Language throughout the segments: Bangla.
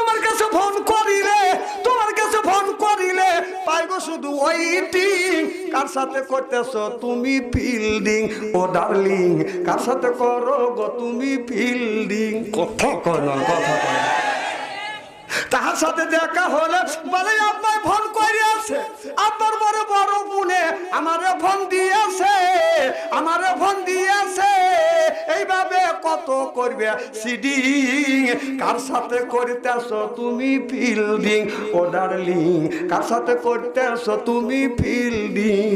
তোমার কাছে ফোন করিলে পাইবো শুধু ওয়েটিং। কার সাথে করতেছো তুমি ফিল্ডিং ও ডার্লিং, কার সাথে করো গো তুমি ফিল্ডিং? কথা কয় না, কথা কয় না। তাহার সাথে দেখা হলে বলে আপনার ফোন করিয়াছে, আপনার বড় বড় বোনে আমারে ফোন দিয়েছে, এইভাবে কত করবে সিডিং। কার সাথে করতেছো তুমি ফিল্ডিং ও ডার্লিং, কার সাথে করতেছো তুমি ফিল্ডিং?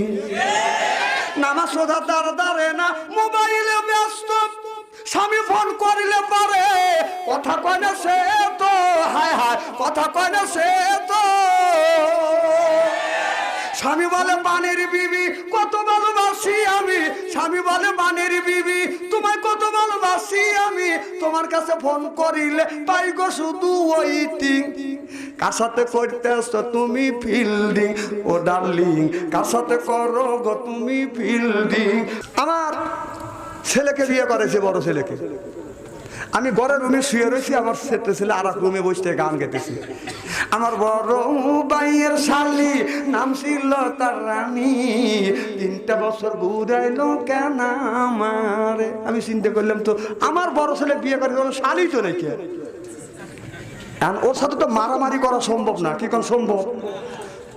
নামাজ সোজা দাঁড়ে না, মোবাইলে ব্যস্ত, স্বামী ফোন করিলে পারে কথা কয় না সে তো, হায় হায় কথা কয় না সে তো। স্বামী বলে পানির বিবি কত ভালোবাসি আমি, স্বামী বলে পানির বিবি তোমায় কত ভালোবাসি আমি, তোমার কাছে ফোন করিলে পাই গো শুধু ওয়েটিং। কার সাথে করতেছো তুমি ফিল্ডিং ও ডার্লিং, কার সাথে করো গো তুমি ফিল্ডিং? আমার ছেলেকে বিয়ে করেছে, বড় ছেলেকে। আমি ঘরের রুমে শুয়ে রয়েছি, আমার ছেলে আর এক রুমে বসে গান গেতেছি। আমার বড় ভাইয়ের শালি নাম ছিল তার রানী, 3টা বছর ঘুরাইলো কেন আমারে। আমি চিন্তা করলাম তো আমার বড় ছেলে বিয়ে করে শালি তো নাকি, ওর সাথে তো মারামারি করা সম্ভব না, কি কোন সম্ভব?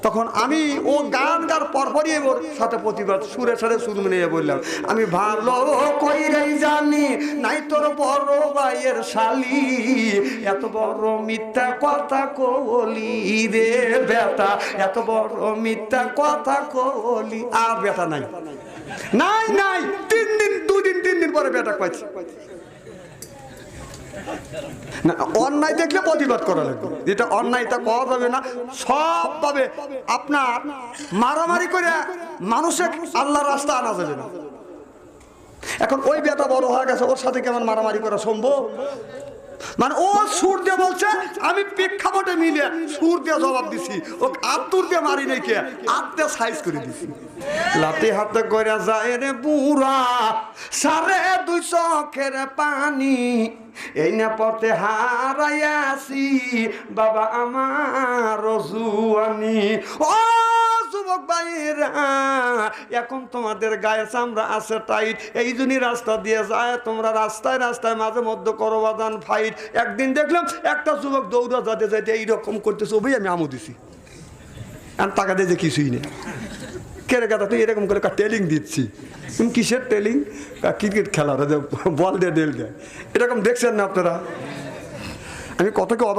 তখন আমি ও গান গার পরপরই ওর সাথে প্রতিবাদ সুরে সুর নিয়ে বললাম, আমি ভালো কইরাই জানি নাই তোর বড় ভাইয়ের শালি, এত বড় মিথ্যা কথা কলি রে বেটা, এত বড় মিথ্যা কথা কলি। আর বেটা নাই নাই নাই, 3 দিন পরে বেটা পাইছি। না, অন্যায় দেখলে প্রতিবাদ করা লাগবে, যেটা অন্যায় তা করা যাবে না। সব ভাবে আপনার মারামারি করে মানুষের আল্লাহর রাস্তা আনা যাবে না। এখন ওই বেটা বড় হয়ে গেছে, ওর সাথে কেমন মারামারি করা সম্ভব? মানে ও সুর দিয়ে বলছে, আমি প্রেক্ষাপটে মিলে সুর দিয়ে জবাব দিছি, ও আত্মুর দিয়ে মারি নাই, কে আত্মে সাইজ করে দিছি। লাঠি হাতে করে যায় রে বুড়া, 2.5 চোখের পানি, এই না পথে হারাইয়াছি বাবা আমার জুয়ানি। ও যুবক ভাইরা, এখন তোমাদের গায়ে চামড়া আছে টাইট, এই জন্যই রাস্তা দিয়ে যায়, তোমরা রাস্তায় রাস্তায় মাঝে মধ্যে করো বাদান ফাইট। একদিন দেখলাম একটা যুবক দৌড়া যাতে যাইতে এইরকম করতেছে, ওই আমি আমু দিছি, আর টাকা দিয়ে যে কিছুই নেই। কেরে কথা তুই এরকম করে টেলিং দিচ্ছি, তুমি কিসের টেলিং? ক্রিকেট খেলার বল দিয়ে ডেল গায়, এরকম দেখছেন না আপনারা? আমি কতকে